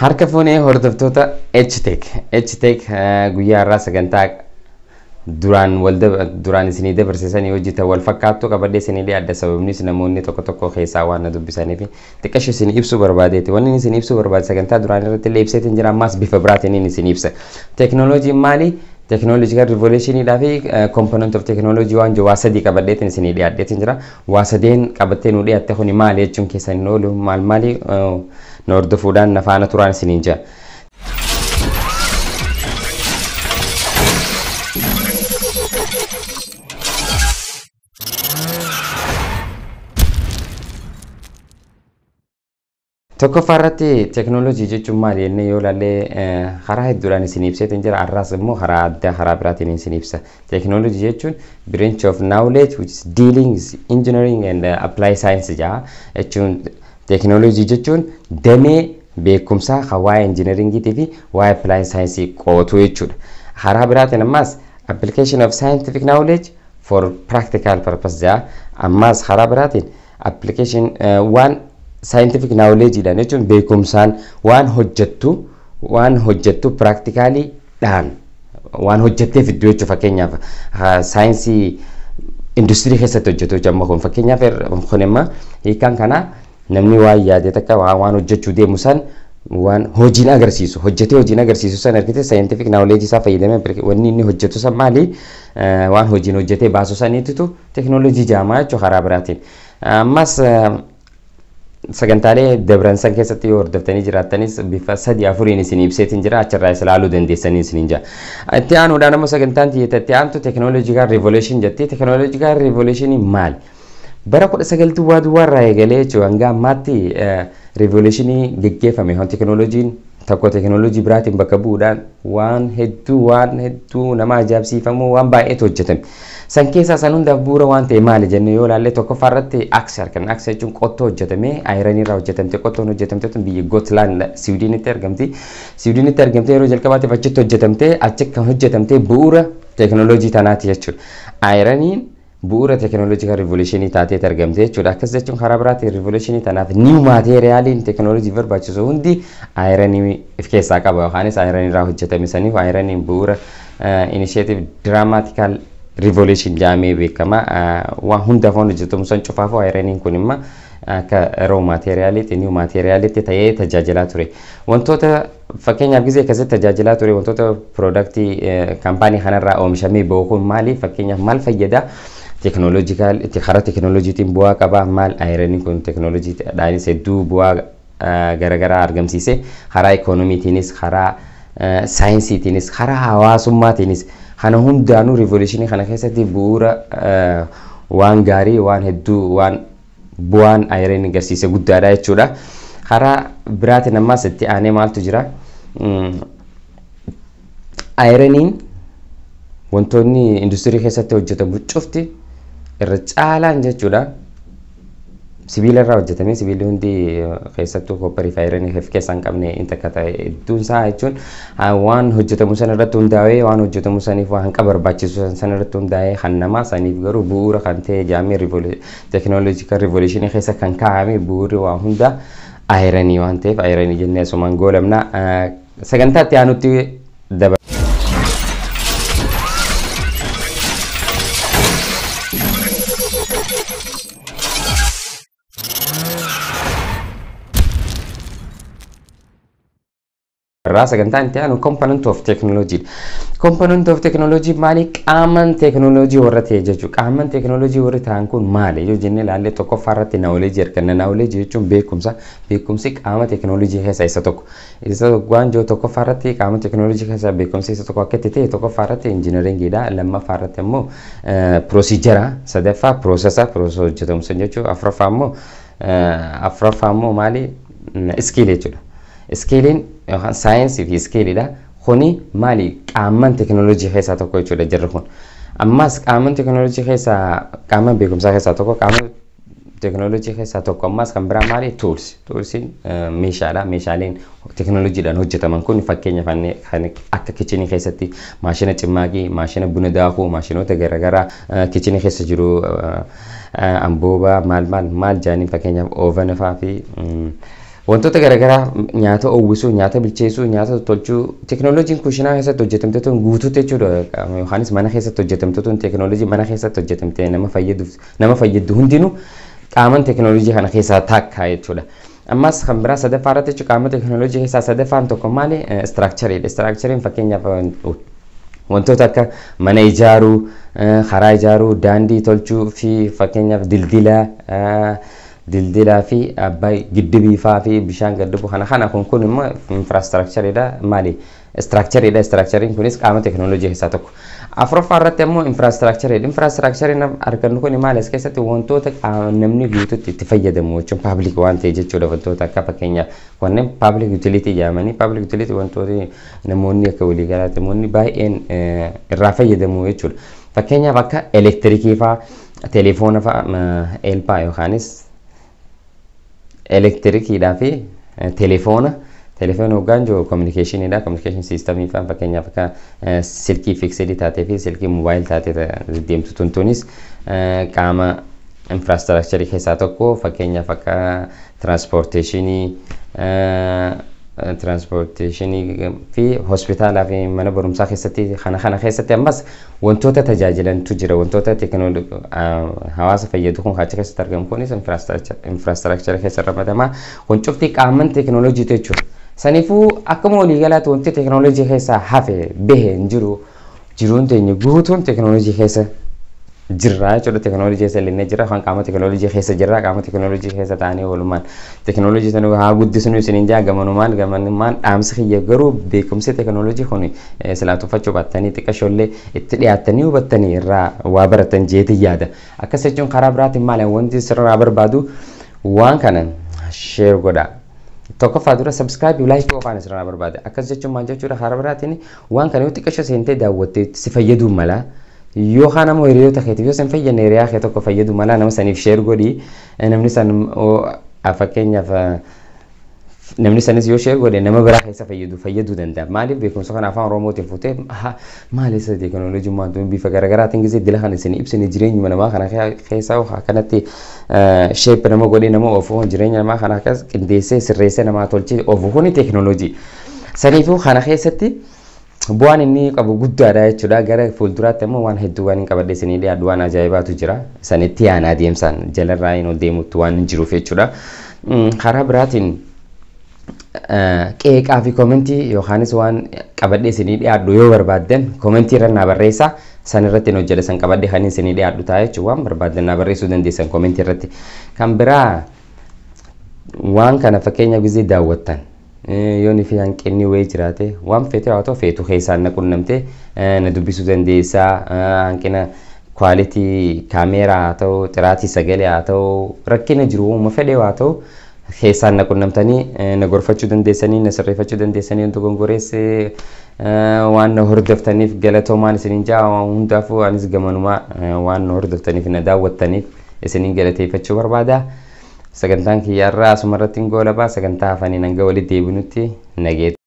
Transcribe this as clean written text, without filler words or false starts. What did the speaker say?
Harka fuunee hordoftoota H-Tech guyyaa irraa sagantaa duraan isinii dabarsisanii hojjetan wal fakkaattuu qabadhee isinii adda sababnis namoonni tokko keessaa waan na dubbisanii fi xiqqasho isin ibsuu barbaadeeti. Wanni isin ibsuu barbaade sagantaa duraan irratti illee ibseetiin jira, ammas bifa biraatiin isin ibsa. Teknooloojiin maali? Technological revolution dha fi component of technology waan waa sadii qabadheetiin isinii dhiyaadheetiin jira. Waa sadeen qabattee nu dhiyaatte kuni maali jechuun keessan oolu maali na hordofuudhaan na faana turaan isiniin jira. Tokkoffaa irratti teknoolojii jechuun maali jennee yoo ilaalle karaa hedduudhaan isin ibseetiin jira. Arraas immoo karaa addaa karaa biraatiin isin ibsa. Teknoolojii jechuun branch of knowledge which is dealing with engineering and applied science jaa jechuun teknoolojii jechuun damee beekumsaa waa'ee engineeringiitii fi waa'ee applied science qootu jechuudha. Karaa biraatiin ammas application of scientific knowledge for practical purpose jaa ammas karaa biraatiin application one scientific knowledge dhaan jechuun beekumsaan waan hojjettu practically dhaan waan hojjettee fiddu jechuudha. Fakkeenyaaf saayinsii industirii keessatti hojjetu jechuudha. Kun fakkeenyaaf kun immoo hiikaan kana namni waan yaadee takka waan hojjechuu deemu san waan hojiin agarsiisu hojjetee hojiin agarsiisu san argite scientific knowledge isaa fayyadamee wanni inni hojjetu san maali waan hojiin hojjetee baasu saniitu teknoolojii jaamaa jechuudha. Karaa biraatiin ammas sagantaalee dabransan keessatti yoo hordoftanii jiraattanis bifa sadii afuriin isin ibseetiin jira, achirraa ilaaluu dandeessanii isiniin jira. Itti aanuudhaan ammoo sagantaan itti aantu technological revolution jetti. Technological revolution maali? Bara 1900 irraa eegalee jechuudha hanga ammaatti revolutionii geggeeffame. Teknoolojiin tokko teknoolojii biraatiin bakka bu'uudhaan waan hedduu nama ajaa'ibsiifamu waan baay'eetu hojjetame. San keessaa san hundaaf bu'uura waan ta'e maali jennee yoo ilaalle tokkoffaa irratti aksar kan aksar jechuun qottoo hojjetame ayiranii irraa hojjetamte. Qottoon hojjetamte tun biyya Gotland Siwiidinitti argamti. Siwiidinitti argamte yeroo jalqabaatiif achitti hojjetamte, achi kan hojjetamte bu'uura teknoolojii tanaati jechuudha. Ayiraniin bu'uura teknoolojii revolutionii taatee argamte jechuudha. Akkas jechuun karaa biraatiin revolutionii tanaaf new materialiin teknoolojii barbaachisu hundi ayiranii of keessaa qaba yookaanis ayiranii irraa hojjetame. Saniif ayiraniin bu'uura initiative dramatical revolution jaamee beekama. Waan hundaaf waan hojjetamu san cufaafuu ayiraniin kun immoo akka raw materialiitti new materialiitti ta'ee tajaajilaa ture. Wantoota fakkeenyaaf gisee akkasitti tajaajilaa ture wantoota productii kaampaanii kanarraa oomishamee bahu kun maali? Fakkeenyaaf maal fayyada? Technological karaa teknoolojiitiin bu'aa qaba. Maal ayiranii kun teknoolojiidhaanis hedduu bu'aa garaagaraa argamsiise. Karaa ikoonomiitiinis, karaa saayinsiitiinis, karaa hawaasummaatiinis kana hundaanuu revolutionii kana keessatti bu'uura waan gaarii waan hedduu waan bu'aan ayiranii agarsiise guddaadha jechuudha. Karaa biraatiin ammas itti aanee maaltu jira? Ayiraniin wantoonni industirii keessatti hojjetamu cufti irra caalaan jechuudha sibiila irraa hojjetame. Sibiilli hundi keessattuu kopparii fi ayiranii of keessaa hin qabne inni akka ta'e hedduun isaa jechuun waan hojjetamu san irratti hundaa'ee waan hojjetamu saniif waan hanqa barbaachisu san irratti hundaa'ee kan namaa saniif garuu bu'uura kan ta'e jaamee teknoolojikal revolutionii keessa kan kaa'ame bu'uurri waan hunda ayiranii waan ta'eef ayiranii jennee asumaan goolabna. Sagantaa itti aanutti dabalata. Sagantaan itti aanu component of technology. Component of technology maali? Qaaman teknoolojii warra ta'e jechuudha. Qaaman teknoolojii warri ta'an kun maali yoo jennee ilaalle tokkoffaa irratti knowledge arganna. Knowledge jechuun beekumsa. Beekumsi qaama teknoolojii keessaa isa tokko. Isa waan jiru tokkoffaa irratti qaama teknoolojii keessaa beekumsi isa tokko akka ta'e tokkoffaa irratti injiinaringiidha. Lammaffaa irratti immoo proosiijera. Sadaffaa piroosesa hojjetamu sun jechuudha. Afuraffaa immoo maali? Iskiil jechuudha. Iskiiliin yookaan saayinsii fi iskiilidha. Kuni maali? Qaaman teknoolojii keessaa tokko jechuudha jirri kun. Ammas qaaman teknoolojii keessaa qaaman beekumsaa keessaa tokko qaaman teknoolojii keessaa tokko ammas kan biraa maali? Tools. Toolsiin meeshaadha. Meeshaaleen teknoolojiidhaan hojjetaman kun fakkeenyaaf kan akka kichinii keessatti maashina cimmaaqii, maashina buna daakuu, maashinoota garaagaraa kichinii keessa jiru ambooba maal jaaniin fakkeenyaaf oovana fa'aa fi wantoota garaagaraa nyaata uwwisuu, nyaata bilcheessuu, nyaata tolchuu teknooloojiin kushinaa keessatti hojjetamte tun guutuutti jechuudha. Yookaanis mana keessatti hojjetamte tun teknooloojii mana keessatti hojjetamte nama fayyadu hundinuu qaaman teknooloojii kana keessaa takka jechuudha. Ammas kan biraa sadaffaa irratti jechuudha qaama teknooloojii keessaa sadaffaan tokko maali? Istiraakchariidha. Istiraakchariin fakkeenyaaf wantoota akka mana ijaaruu, karaa ijaaruu, daandii tolchuu fi fakkeenyaaf dildilaa fi abbay giddibii faa fi bishaan gaddubu kana kun immoo infraastiraakchariidha. Maali? Istiraakchariidha. Istiraakchariin kunis qaama teknooloojii keessaa tokko. Afuraffaa irratti immoo infraastiraakchariidha. Infraastiraakchariin argannu kun maali? As keessatti wantoota namni guutuutti itti fayyadamu jechuun paabliik waan ta'e jechuudha. Wantoota akka fakkeenyaaf wanneen paabliik yuutiliitii jedhamanii paabliik yuutiliitii wantoota namoonni akka waliigalaatti namoonni baay'een irraa fayyadamu jechuudha. Fakkeenyaaf akka elektirikii faa, telefoona faa, eelpaa yookaanis elektirikiidhaa fi telefoona hoggaan jiru kominikeeshiniidha. Kominikeeshin siistamii fa'aa fakkeenyaaf akka silkii fiksidii taatee fi silkii moobaayil taatee deemtu tuntuunis qaama infraastiraakcharii keessaa tokko. Fakkeenyaaf akka tiraanspoorteeshinii fi hospitaalaa fi mana barumsaa keessatti kana keessatti ammas wantoota tajaajilantu jira. Wantoota hawaasa fayyadu kun achi keessatti argamu kunis infraastiraakcharii keessa ramadama. Kun cufti qaaman teknooloojii jechuudha. Saniifuu akkuma waliigalaatti wanti teknooloojii keessaa hafe bahe hin jiru. Jiruun teenya guutuun teknooloojii keessa jirra jechuudha. Teknooloojii keessa illee jira. Kan qaama teknooloojii keessa jirra. Qaama teknooloojii keessa ta'anii walumaan teknooloojii sana haa guddisnu isiniin jaa gamanumaan dhaamsi kiyya garuu beekumsi teknooloojii kun silaa tuffachuu baattanii xiqqashoollee itti dhiyaattanii hubattanii irraa waa baratan jeetii yaada. Akkas jechuun karaa biraatiin maali wanti sirraa barbaadu waan kana sheer godhaa. Tokkoffaa dura subscribe like qofaan sirraa barbaada. Akkas jechuun maal jechuudha karaa biraatiin waan kana yoo xiqqasho seentee daawwattee si fayyaduu mala. Yoo kana moo hiriyoota keetiif yoo san fayyadne hiriyaa kee tokko fayyadu mala nama saniif sheer godhi. Namni san fakkeenyaaf namni sanis yoo sheer godhe nama biraa keessa fayyaduu danda'a. Maaliif beekumsa kana afaan Oromootiin fuutee maali isa teknooloojii maantuun bifa garaagaraatiin gisee dila kan isin ibsine jireenya namaa kana keessaa kanatti sheep nama godhee nama oofuu jireenya namaa kana akkas qindeessee sirreessee namaa tolchee oofuu kuni teknooloojii. Saniifuu kana keessatti bu'aan inni qabu guddaadha jechuudha. Gara fuulduraatti immoo waan hedduu waan hin qabadde isinii dhiyaadhu waan ajaa'ibaatu jira. Sanitti yaana adeemsaan jalarraa hin deemutti waan hin jiruuf jechuudha. Karaa biraatiin qeeqaa fi koomentii yookaanis waan qabadde isinii dhiyaadhu yoo barbaaddan koomentii irra naa barreessaa. San irratti hin hojjedhe san qabadde kan isinii dhiyaadhu ta'a jechuudha. Waan barbaaddan naa barreessuu dandeessan koomentii irratti. Kan biraa waan kana fakkeenya gisee daawwattan. Yoo ni fi hanqinni wayii jiraate waan feete haa ta'u feetu keessaan na qunnamte na dubbisuu dandeessaa. Hanqina kwaalitii kaameeraa haa ta'u xiraatii sagalee haa ta'u rakkina jiru uuma fedhe haa ta'u keessaan na qunnamtanii na gorfachuu dandeessanii na sirreeffachuu dandeessanii wanti gongoreessee waan na hordoftaniif galatoomaan isiniin jaa hundaafuu anis gamanumaa waan na hordoftaniif na daawwattaniif isiniin galateeffachuu barbaada. Sagantaan kiyyaarraa asumarratti hin goolabaa sagantaa hafaniin hanga walitti deebinutti nageenya.